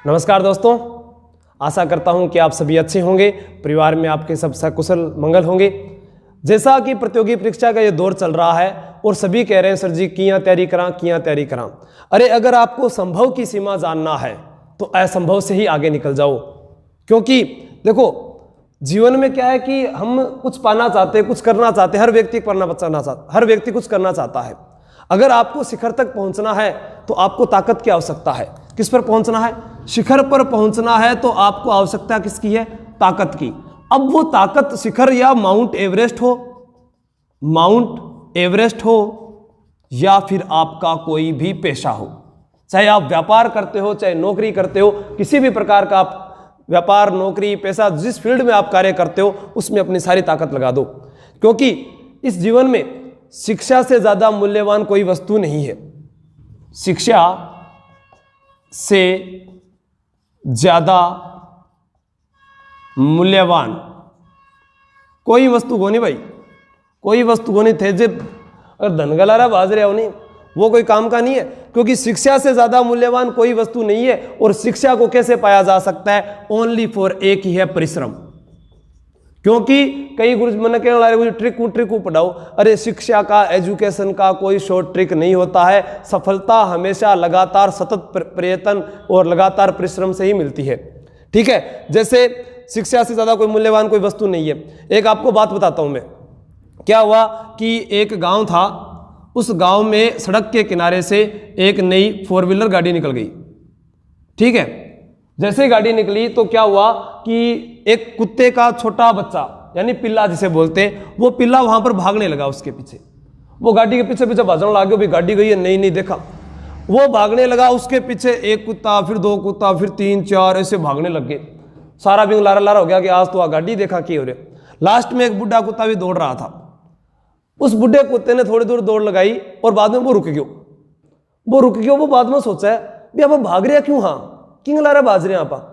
नमस्कार दोस्तों, आशा करता हूं कि आप सभी अच्छे होंगे, परिवार में आपके सब सकुशल मंगल होंगे। जैसा कि प्रतियोगी परीक्षा का ये दौर चल रहा है और सभी कह रहे हैं सर जी कियां तैयारी करा। अरे अगर आपको संभव की सीमा जानना है तो असंभव से ही आगे निकल जाओ, क्योंकि देखो जीवन में क्या है कि हम कुछ पाना चाहते हैं, कुछ करना चाहते हैं, हर व्यक्ति कुछ करना चाहता है। अगर आपको शिखर तक पहुंचना है तो आपको ताकत की आवश्यकता है। किस पर पहुंचना है? शिखर पर पहुंचना है तो आपको आवश्यकता किसकी है? ताकत की। अब वो ताकत शिखर या माउंट एवरेस्ट हो या फिर आपका कोई भी पेशा हो, चाहे आप व्यापार करते हो, चाहे नौकरी करते हो, किसी भी प्रकार का आप व्यापार, नौकरी, पैसा, जिस फील्ड में आप कार्य करते हो उसमें अपनी सारी ताकत लगा दो, क्योंकि इस जीवन में शिक्षा से ज्यादा मूल्यवान कोई वस्तु नहीं है। शिक्षा से ज्यादा मूल्यवान कोई वस्तु को नहीं भाई, कोई वस्तु को नहीं थे जे धनगलारा बाज रहे हो नहीं, वो कोई काम का नहीं है, क्योंकि शिक्षा से ज्यादा मूल्यवान कोई वस्तु नहीं है। और शिक्षा को कैसे पाया जा सकता है? ओनली फॉर एक ही है, परिश्रम। क्योंकि कई गुरु मन कहने वाले ट्रिक पढ़ाओ, अरे शिक्षा का, एजुकेशन का कोई शॉर्ट ट्रिक नहीं होता है। सफलता हमेशा लगातार सतत प्रयत्न और लगातार परिश्रम से ही मिलती है। ठीक है, जैसे शिक्षा से ज्यादा कोई मूल्यवान कोई वस्तु नहीं है। एक आपको बात बताता हूं मैं। क्या हुआ कि एक गांव था, उस गांव में सड़क के किनारे से एक नई 4 व्हीलर गाड़ी निकल गई। ठीक है, जैसे गाड़ी निकली तो क्या हुआ कि एक कुत्ते का छोटा बच्चा, यानी पिल्ला जिसे बोलते हैं, वो पिल्ला वहां पर भागने लगा उसके पीछे। वो गाड़ी के पीछे पीछे भागने लगा, भाई गाड़ी गई है, नहीं देखा। वो भागने लगा, उसके पीछे एक कुत्ता, फिर 2 कुत्ता, फिर 3 4 ऐसे भागने लग गए। सारा बिंग लारा हो गया कि आज तो आ गाड़ी देखा कि हो रहे। लास्ट में एक बुढ़ा कुत्ता भी दौड़ रहा था। उस बुढ़े कुत्ते ने थोड़ी दूर दौड़ लगाई और बाद में वो रुक गयो। वो बाद में सोचा है भी आप भाग रहे क्यों? हाँ, किंग लारा बाज रहे आप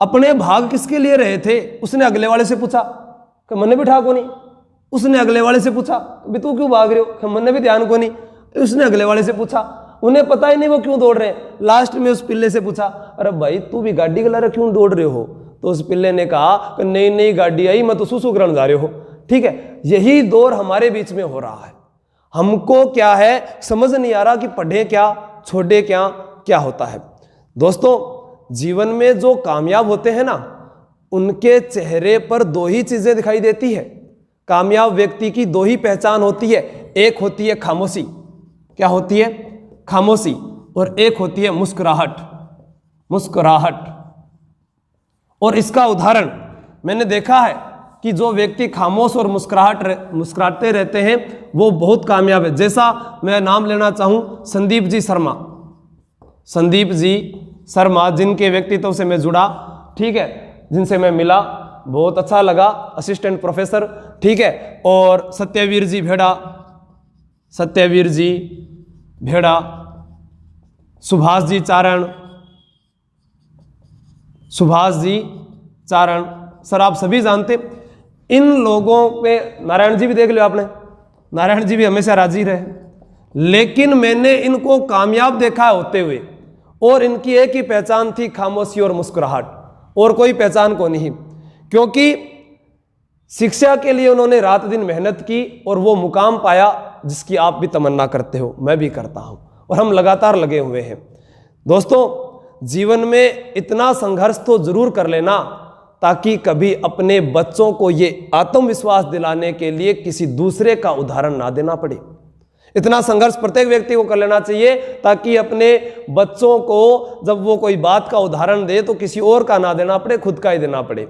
अपने भाग किसके लिए रहे थे? उसने अगले वाले से पूछा कि मैंने भी ठाको नहीं। उसने अगले वाले से पूछा भी तू क्यों भाग रहे हो? कि मैंने भी ध्यान को नहीं। उसने अगले वाले से पूछा, उन्हें पता ही नहीं वो क्यों दौड़ रहे हैं। लास्ट में उस पिल्ले से पूछा, अरे भाई तू भी गाड़ी के लारे क्यों दौड़ रहे हो? तो उस पिल्ले ने कहा कि नई गाड़ी आई, मैं तो सुसु कराने जा रहे हो। ठीक है, यही दौर हमारे बीच में हो रहा है। हमको क्या है समझ नहीं आ रहा कि पढ़े क्या, छोड़े क्या होता है। दोस्तों, जीवन में जो कामयाब होते हैं ना, उनके चेहरे पर 2 ही चीजें दिखाई देती है। कामयाब व्यक्ति की 2 ही पहचान होती है। एक होती है खामोशी। क्या होती है? खामोशी। और एक होती है मुस्कुराहट। और इसका उदाहरण मैंने देखा है कि जो व्यक्ति खामोश और मुस्कुराते रहते हैं वो बहुत कामयाब है। जैसा मैं नाम लेना चाहूं, संदीप जी शर्मा, जिनके व्यक्तित्व से मैं जुड़ा, ठीक है, जिनसे मैं मिला, बहुत अच्छा लगा, असिस्टेंट प्रोफेसर। ठीक है, और सत्यवीर जी भेड़ा, सुभाष जी चारण, सर आप सभी जानते। इन लोगों पे नारायण जी भी देख लो आपने, नारायण जी भी हमेशा राजी रहे, लेकिन मैंने इनको कामयाब देखा होते हुए, और इनकी एक ही पहचान थी, खामोशी और मुस्कुराहट, और कोई पहचान को नहीं। क्योंकि शिक्षा के लिए उन्होंने रात दिन मेहनत की और वो मुकाम पाया जिसकी आप भी तमन्ना करते हो, मैं भी करता हूं, और हम लगातार लगे हुए हैं। दोस्तों, जीवन में इतना संघर्ष तो जरूर कर लेना ताकि कभी अपने बच्चों को ये आत्मविश्वास दिलाने के लिए किसी दूसरे का उदाहरण ना देना पड़े। इतना संघर्ष प्रत्येक व्यक्ति को कर लेना चाहिए ताकि अपने बच्चों को जब वो कोई बात का उदाहरण दे तो किसी और का ना देना पड़े, खुद का ही देना पड़े।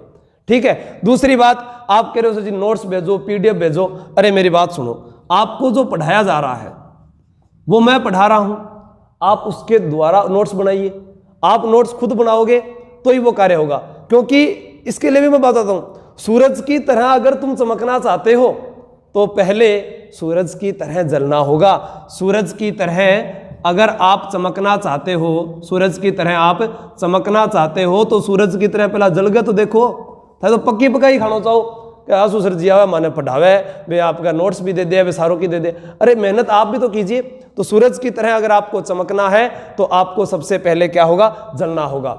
ठीक है, दूसरी बात, आप कह रहे हो सर जी नोट्स भेजो, PDF भेजो। अरे मेरी बात सुनो, आपको जो पढ़ाया जा रहा है वो मैं पढ़ा रहा हूं, आप उसके द्वारा नोट्स बनाइए। आप नोट्स खुद बनाओगे तो ही वो कार्य होगा। क्योंकि इसके लिए भी मैं बताता हूं, सूरज की तरह अगर तुम चमकना चाहते हो तो पहले सूरज की तरह जलना होगा। सूरज की तरह अगर आप चमकना चाहते हो, सूरज की तरह आप चमकना चाहते हो तो सूरज की तरह पहला जल गए तो देखो, तो पक्की पकाई खाना चाहो कि आसू सर जी आवे माने पढ़ावे, वे आपका नोट्स भी दे दे, वे सारों की दे दे। अरे मेहनत आप भी तो कीजिए। तो सूरज की तरह अगर आपको चमकना है तो आपको सबसे पहले क्या होगा? जलना होगा।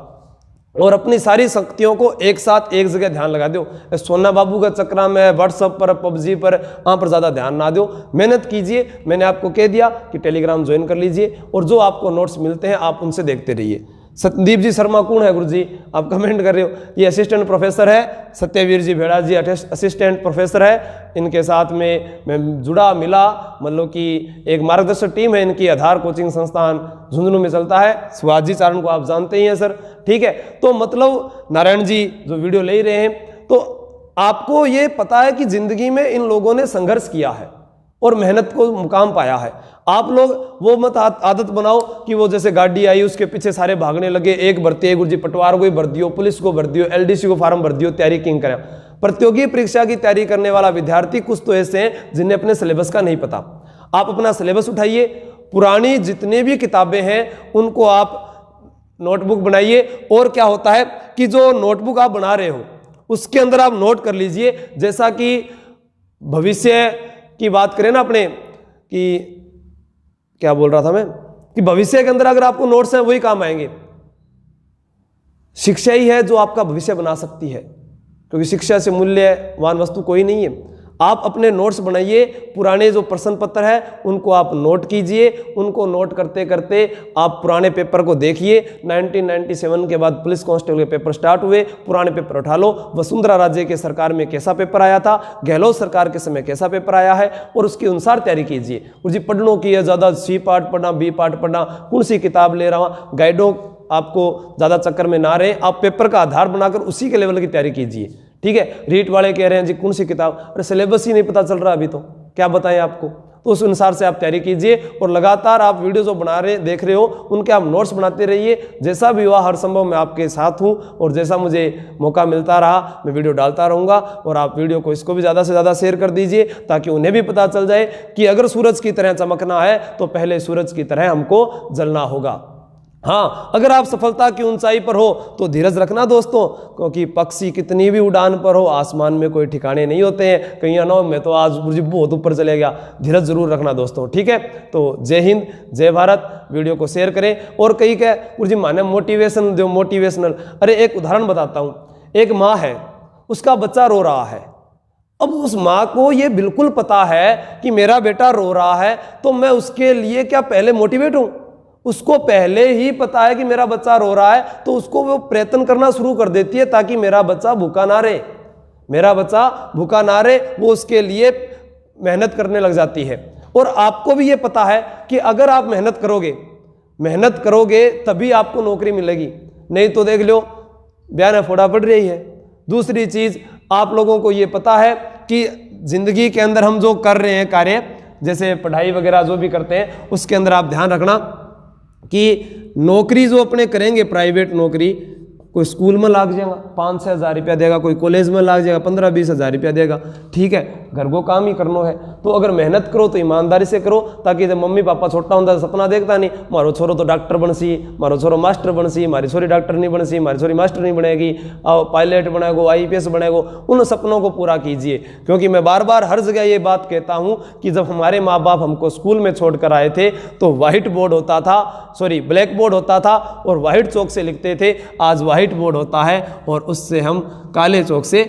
और अपनी सारी शक्तियों को एक साथ एक जगह ध्यान लगा दो। सोना बाबू का चक्रा में व्हाट्सएप पर, पबजी पर, वहाँ पर ज़्यादा ध्यान ना दो, मेहनत कीजिए। मैंने आपको कह दिया कि टेलीग्राम ज्वाइन कर लीजिए और जो आपको नोट्स मिलते हैं आप उनसे देखते रहिए। सतदीप जी शर्मा कौन है गुरु जी, आप कमेंट कर रहे हो, ये असिस्टेंट प्रोफेसर है। सत्यवीर जी भेड़ा जी असिस्टेंट प्रोफेसर है। इनके साथ में मैं जुड़ा मिला, मतलब कि एक मार्गदर्शक टीम है इनकी, आधार कोचिंग संस्थान झुंझुनू में चलता है। शिवाजी चारण को आप जानते ही हैं सर, ठीक है। तो मतलब नारायण जी जो वीडियो ले रहे हैं, तो आपको ये पता है कि जिंदगी में इन लोगों ने संघर्ष किया है और मेहनत को मुकाम पाया है। आप लोग वो मत आदत बनाओ कि वो जैसे गाड़ी आई उसके पीछे सारे भागने लगे, एक भर्ती है गुरुजी, पटवार को ही भर दियो, पुलिस को भर दियो, एलडीसी को फार्म भर दियो, तैयारी किंग करें। प्रतियोगी परीक्षा की तैयारी करने वाला विद्यार्थी कुछ तो ऐसे हैं जिन्हें अपने सिलेबस का नहीं पता। आप अपना सिलेबस उठाइए, पुरानी जितनी भी किताबें हैं उनको आप नोटबुक बनाइए। और क्या होता है कि जो नोटबुक आप बना रहे हो उसके अंदर आप नोट कर लीजिए, जैसा कि भविष्य की बात करें ना अपने, कि क्या बोल रहा था मैं, कि भविष्य के अंदर अगर आपको नोट्स हैं वही काम आएंगे। शिक्षा ही है जो आपका भविष्य बना सकती है, क्योंकि शिक्षा से मूल्यवान वस्तु कोई नहीं है। आप अपने नोट्स बनाइए, पुराने जो प्रश्न पत्र है उनको आप नोट कीजिए। उनको नोट करते करते आप पुराने पेपर को देखिए। 1997 के बाद पुलिस कांस्टेबल के पेपर स्टार्ट हुए, पुराने पेपर उठा लो। वसुंधरा राजे के सरकार में कैसा पेपर आया था, गहलोत सरकार के समय कैसा पेपर आया है, और उसके अनुसार तैयारी कीजिए। और जी पढ़नों की है ज़्यादा, सी पार्ट पढ़ना, बी पार्ट पढ़ना, कौन सी किताब ले रहा हूँ, गाइडों आपको ज़्यादा चक्कर में ना रहे। आप पेपर का आधार बनाकर उसी के लेवल की तैयारी कीजिए, ठीक है। रीट वाले कह रहे हैं जी कौन सी किताब, अरे सिलेबस ही नहीं पता चल रहा अभी, तो क्या बताएं आपको। तो उस अनुसार से आप तैयारी कीजिए और लगातार आप वीडियो जो बना रहे देख रहे हो उनके आप नोट्स बनाते रहिए। जैसा भी हुआ हर संभव मैं आपके साथ हूं, और जैसा मुझे मौका मिलता रहा मैं वीडियो डालता रहूँगा। और आप वीडियो को इसको भी ज़्यादा से ज़्यादा शेयर कर दीजिए, ताकि उन्हें भी पता चल जाए कि अगर सूरज की तरह चमकना है तो पहले सूरज की तरह हमको जलना होगा। हाँ, अगर आप सफलता की ऊंचाई पर हो तो धीरज रखना दोस्तों, क्योंकि पक्षी कितनी भी उड़ान पर हो आसमान में कोई ठिकाने नहीं होते हैं। कहीं ना मैं तो आज मुझे बहुत ऊपर चले गया, धीरज जरूर रखना दोस्तों, ठीक है। तो जय हिंद, जय भारत। वीडियो को शेयर करें। और कई क्या गुरुजी माने मोटिवेशन जो मोटिवेशनल, अरे एक उदाहरण बताता हूँ। एक माँ है, उसका बच्चा रो रहा है। अब उस माँ को ये बिल्कुल पता है कि मेरा बेटा रो रहा है, तो मैं उसके लिए क्या पहले मोटिवेट हूँ? उसको पहले ही पता है कि मेरा बच्चा रो रहा है, तो उसको वो प्रयत्न करना शुरू कर देती है ताकि मेरा बच्चा भूखा ना रहे, मेरा बच्चा भूखा ना रहे। वो उसके लिए मेहनत करने लग जाती है। और आपको भी ये पता है कि अगर आप मेहनत करोगे तभी आपको नौकरी मिलेगी, नहीं तो देख लो बयान फोड़ा पड़ रही है। दूसरी चीज, आप लोगों को ये पता है कि जिंदगी के अंदर हम जो कर रहे हैं कार्य, जैसे पढ़ाई वगैरह जो भी करते हैं, उसके अंदर आप ध्यान रखना कि नौकरी जो अपने करेंगे, प्राइवेट नौकरी, कोई स्कूल में लाग जाएगा 5-6 हज़ार रुपया देगा, कोई कॉलेज में लाग जाएगा 15-20 हज़ार रुपया देगा, ठीक है। घर को काम ही करना है, तो अगर मेहनत करो तो ईमानदारी से करो, ताकि जब मम्मी पापा छोटा होता सपना देखता नहीं मारो छोरो तो डॉक्टर बन सी, मारो छोरो मास्टर बन सी, मारी छोरी डॉक्टर नहीं बन सी, मारी छोरी मास्टर नहीं बनेगी, पायलट बनेगो, IPS बनेगो। उन सपनों को पूरा कीजिए, क्योंकि मैं बार बार हर जगह ये बात कहता हूँ कि जब हमारे माँ बाप हमको स्कूल में छोड़ कर आए थे तो ब्लैक बोर्ड होता था और व्हाइट चौक से लिखते थे। आज व्हाइट बोर्ड होता है और उससे हम काले चौक से